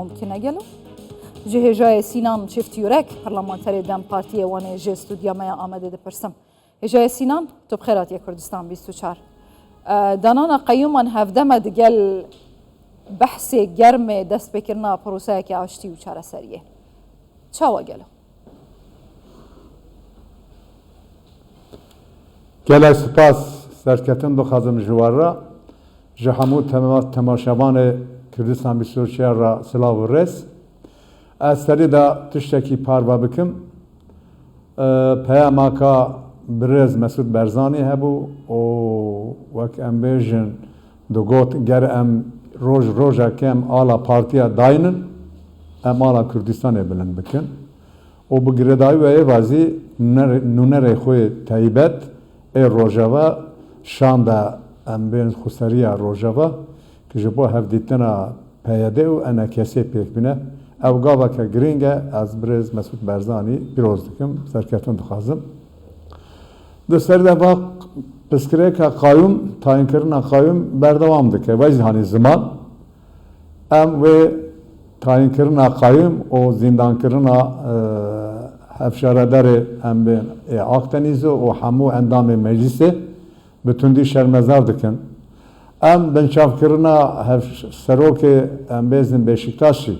ممکنه گلو جهجای سینان شفتیورک پارلمانتری دم پارتی وانه جستودیا ما آمده دپرسم هجای سینان تو بخیرات یا کردستان 24 دانانا قیومان هفدم دگل بحث گرم دست بکرنا پروسه که آشتی و چاره سریه چاوا گلو گله سپاس سرکتن دخوازم جوارا جهمو تماشاوان کردستان 24 را سلاو و رس از سری دا تشتکی پاروا بکم پیاما که برز مسعود برزانی هبو و وک ام بیجن دو گوت گر ام روژا کم آلا پارتیا داینن ام آلا کردستان بلند بکن و بگردای و ایوازی نونر خوی تایبت ای روژاوا شانده ام بین خسریا روژاوا که جبو هفدیتنا پیاده و انا کسی پیک بینه او گاوا که گرینگه از برز مسعود برزانی بیروز دکم سرکتون دخوازم دستر دفعه پسکره که قایم تاین کردن قایم بردوام دکه ویز هانی زمان ام و تاین کردن قایم و زندان کردن هفشاردار ام بین آکتنیزو و همو اندام مجلسه بتوندی شرمزار دکن ام بنشاف کردن سروک ام بیزن بشکتاشی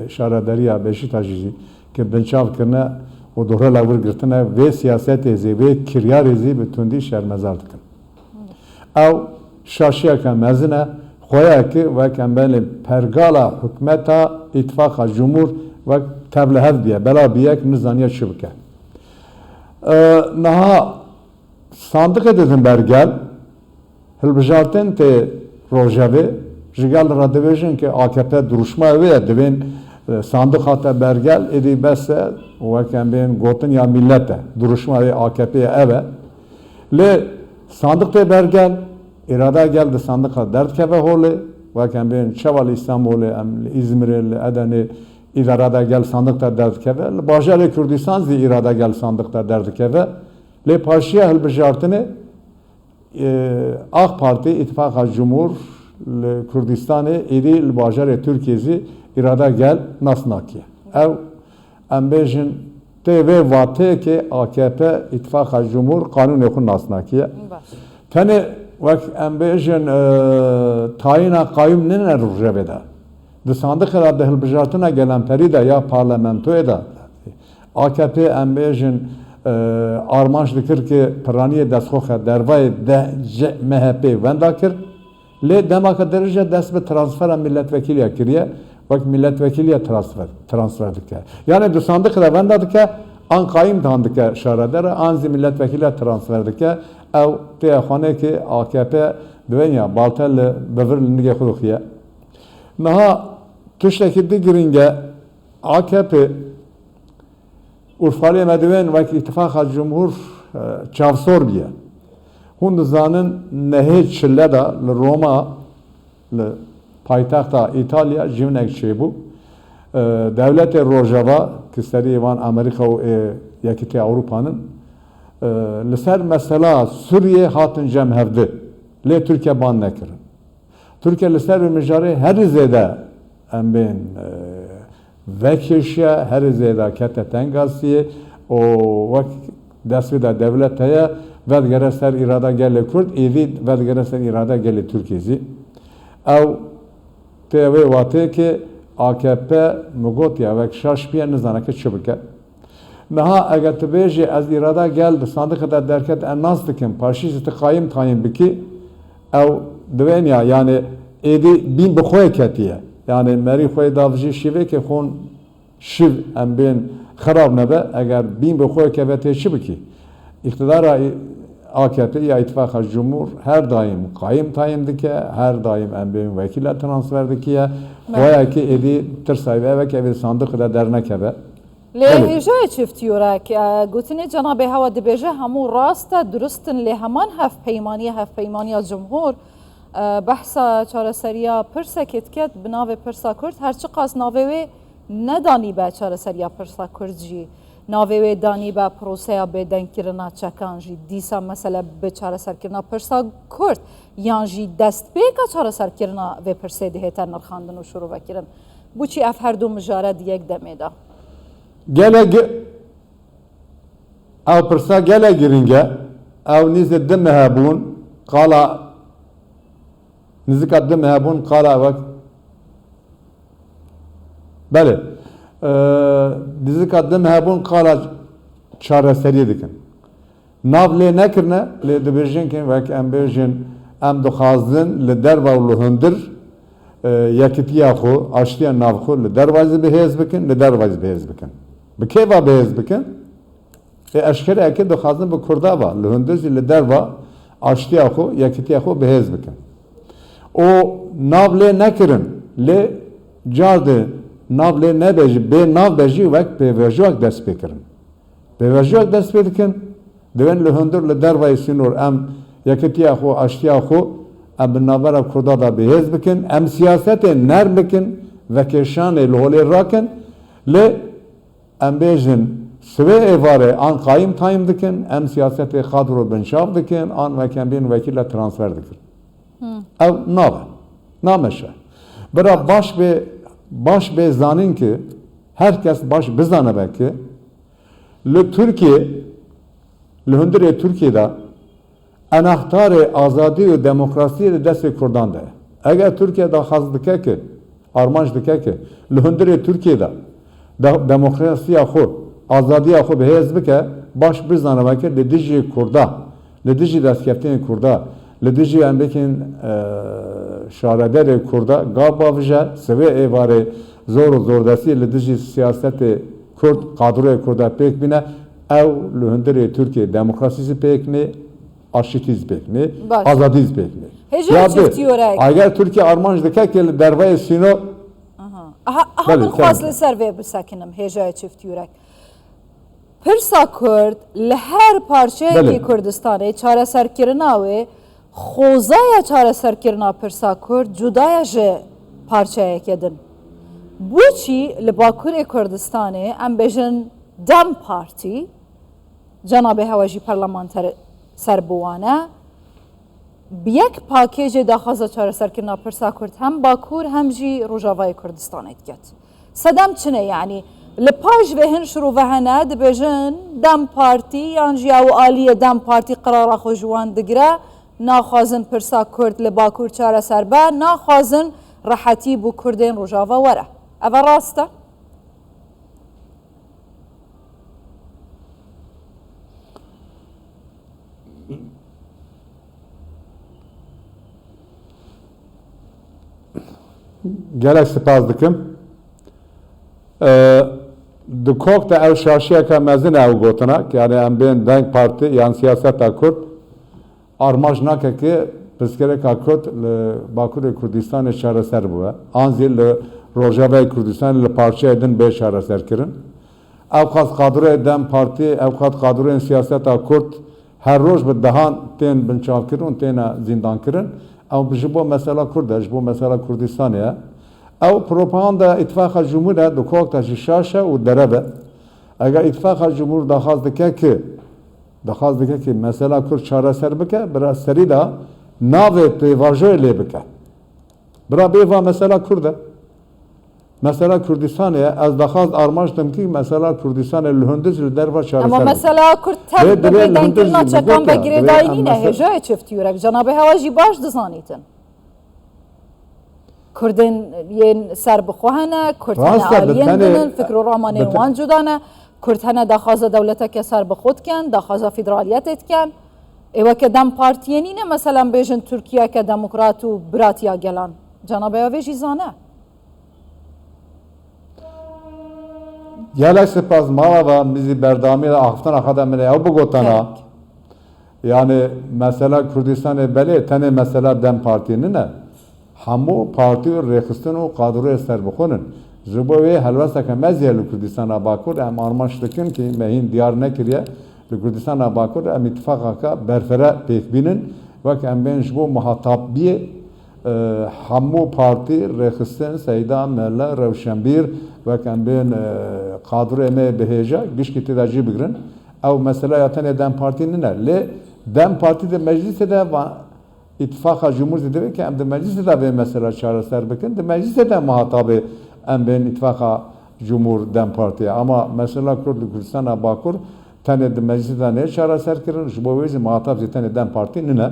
شارداریا بشکتاشی که بنشاف کردن و دوره لاور گرتنه و سیاست ازی و کریار ازی به تندی شرمزار دکن. او شاشیا که مزنه خواه که و کمبل پرگالا حکمتا اتفاق جمهور و تبلهد بیه بلا بیه که نزانیه چی بکه. نها صندوق دیدن برگل هلبجارتن ته روژاوی جگل را دویجن که AKP duruşma ve devin sandık hatta bergel edi besse ve kembin gotin ya millete duruşma ve AKP'ye eve le sandıkta bergel irada geldi sandıka dert keve hole ve kembin Çeval İstanbul'e İzmir'e Adana idarada gel sandıkta dert keve Bajarı Kürdistan zi irada gel sandıkta dert keve le parşiye helbejartını AK Parti İttifak Cumhur Kürdistan'ı edi Bajarı Türkiye'zi irada gel nasnakiye. Ev embejin TV vate ki AKP İttifak Cumhur kanun yokun nasnakiye. Tane vak embejin tayina kayyum ne rujeveda. De sandık kadar da hilbijartına gelen peride ya parlamentoya da AKP embejin armanç dikir ki praniye destxoxa dervay de MHP vendakir le demaka derece dest be transfera milletvekiliye kiriye vak milletvekiliye transfer dike. Yani du sandık da venda dike an kayyum dike şaradere anzi milletvekiliye transfer dike ev te xane ki AKP dünya baltel bevril nige xuduxiye. Naha tuştaki digiringe AKP Urfalı medven ve İttifak Cumhur çavsor biye. Hund zanın nehe çilleda Roma paytaxta İtalya jivnek çebu. Devlet Rojava ki seri van Amerika o yakiti Avrupa'nın liser mesela Suriye hatın cemhevdi. Le Türkiye ban nekirin. Türkiye liser ve mecari her zede embin vekişe her zeda kete tengasiye o vak desvida devleteye vedgereser irada gele Kürt evi vedgereser irada gele Türkiye'zi ev TV vate ki AKP mugotya vek şaşpiye nizanake çubike naha eğer tbeji az irada geldi sandık da derket ennas dikim parşisi tıkayım tayin biki ev dvenya yani edi bin bixoy ketiye yani meri xoy davji şive ki xon şiv em bin xarab nebe eğer bin bixoy kevete şibiki iktidara AKP ya İttifak Cumhur her daim kayyum tayin dike her daim em bin vekiller transfer dike xoya ki edi tirsayve ve kevi sandık da dernek eve لهجه چفتیورک گوتنی جناب هوا دبیجه همو راست درستن لی همان هف پیمانی جمهور بحثا چارەسەریە پرسێکت کرد بناوێ پرسا کورد هەرچی قاس ناوێ نەدانی بە چارەسەریە پرسا کورد جی ناوێ دانی بە پرۆسەیە بێدەنگکردنا چەکان جی دیسا مەسەلە بە چارەسەرکردنا پرسا کورد یان جی دەست پێکە چارەسەرکردنا وێ پرسێ دهێتە نرخاندن و شروع بکردن بوچی اف هر دو مجاره دیگ دمه دا gelek ev pirsa gelek giringe ev nizî di mehebûn qala nizîka di mehebûn qala vek belê nizîka di mehebûn qala çareseriyê dikin nav lê nekirine lê dibêjin ki vek em bêjin em dixwazin li derva û li hundir yekîtiya xwe aştiya nav xwe li dervazî bihêz bikin li dervazî bihêz bikin bi kêva bihêz bikin eşkereke dixwazin bi Kurda va li hundir jî li derva aştiya xwe yekîtiya xwe bihêz bikin o nav lê nekirin lê car de nav lê nebêjî bê nav bejî wek pêvejiyek dest pê kirin pêvejiyek dest pê dikin divên li hundir li dervayê sînor em yekîtiya xwe aştiya xwe em bi navbera Kurda da bihêz bikin em siyasetê nerm bikin vekêşanê li holê rakin lê em bêjin sivê êvarê an qayîm tayîm dikin em siyasetê qadro binşav dikin an vekembên vekîle transfer dikin ev nabe nameşe bira baş bê zanîn ki herkes baş bizane ki li Türkiye li hundirê Türkiye'de enahtarê azadî û demokrasiyê di destê Kurdan de eger Türkiye daxwaz dike ki armanc dike ki li hundirê Türkiye'de demokrasiya xwe azadiya xwe bihêz bike baş bizane ki li dijî Kurda li dijî destkeftiyên Kurda li dijî em bikin şarederê Kurda gav bavije sivê êvarê zor û zordestî li dijî siyasetê Kurd kadroya Kurda pêk bîne ew li hundirê Türkiye demokrasî pêkne aşitîz pêkne azadîz pêkne هجا çiftiyerek eger Türkiye armanc dike ki li dervayê Sîno aha min xwaz li ser vê bisekinim hêjayê çiftiyerek Pirsa Kurd li her parçeyekî Kurdistanê çareserkirina wê xozaya çareserkirina Pirsa Kurd cudaya ji parçeyekê din بوچی li Bakurê Kurdistanê em bêjin Dem Partî cenabê hewa jî parlamenter serbûwane bi yek pakêjê daxwaza çareserkirina Pirsa Kurd hem Bakur hem jî Rojavayê Kurdistanê diket sedem çine yanî li paş vê hin şirûve hene dibêjin Dem Partî yan jî ew aliyê Dem Partî qerara xwe ji wan digire naxwazin Pirsa Kurd li Bakur çareser be naxwazin rehetî bû Kurdên Rojava were ev rast e gelek spas dikim di kok de ew şaşiyeka mezin ew gotina yani em bên Denk Partî yan siyaseta Kurd armanc nake ki pirsgirêka Kurd li Bakurê Kurdistanê çareser bûye an zî li Rojavayê Kurdistanê li parçeyê din bê çareserkirin ew qas kadroyê Dem Partî ew qas kadroyên siyaseta Kurd her roj bi dehan tên binçavkirin û têne zîndankirin ew ji bo mesela Kurd e ji bo mesela Kurdistanê ye ew propaganda îttifaqa Cumhur e di kok de jî şaş e û dereve eger îttifaqa Cumhur daxwaz dike ki mesela Kurd çareser bike bira serî de navê pêvajoyê lê bike bira bêva mesela Kurd e mesela Kurdistanê ez daxwaz armanc dim ki mesela Kurdistanê li hundir li derva çareser ama mesela Kurd tev bi bêdenkirina çekan ve girêdayî ne hêjayê çiftiyerek cenabê hewa jî baş dizanîtin Kurdên yên ser bixwe hene Kurd hene aliyên dinin fikr û ramanê wan cuda ne Kurd hene daxwaza dewleteke ser bixwe dikin daxwaza federaliyetê dikin ê weke Dem Partiyê nîne mesela bêjin Tirkiyeke demokrat û biratiya gelan cenabê ew vê jî zane gelek spas mala ve mizi berdamî axiftina xwe de min ê ew bigotana yani mesela Kurdistanê belê tenê mesela Dem Partî ne hemû partî û rêxistin û kadroyê serbixwenin ji bo wê helwesteke meziye li Kurdistana Bakur em armanc dikin ki me hîn diyar nekiriye li Kurdistana Bakur em îttifaqaka berfere pêkbînin wek em bên ji bo muhatabiyê hemû partî rêxistin Seyda Melle Rewşenbîr wek em bên kadroyê me bihêje giştî têde jî bigirin ew mesela ya tenê Dem Partî ne lê Dem Partî de meclisê de İttifaqa Cumhur dedi ki em de mecliste de ve mesela çareser bikin de mecliste de muhatabı em bên ittifaka Cumhur Dem Partiye. Ama mesela Kurdistan Bakur tane de mecliste ne çareser kirin, ji bo wê muhatap jî tane Dem Parti nine.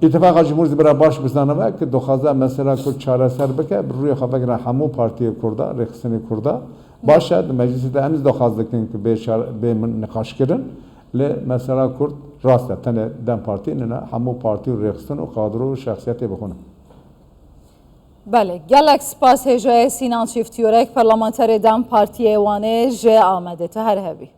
İttifaka Cumhur zibra baş bizaneve ki doxaza mesela Kurd çareser bike bir rûyê xwe vegirin hemû partiye Kurda, rêxistinê Kurda. Başa mecliste em doxaz dikin ki bê min nikaş kirin. Lê mesela Kurd rast e tane Dem Parti nine hemû partî û rêxistin û kadro û şexsiyetê bixwînin. بله گلک سپاس هجای سینان چیفتیورک پارلمانتر دم پارتی وانه جه آمده تا هر هبی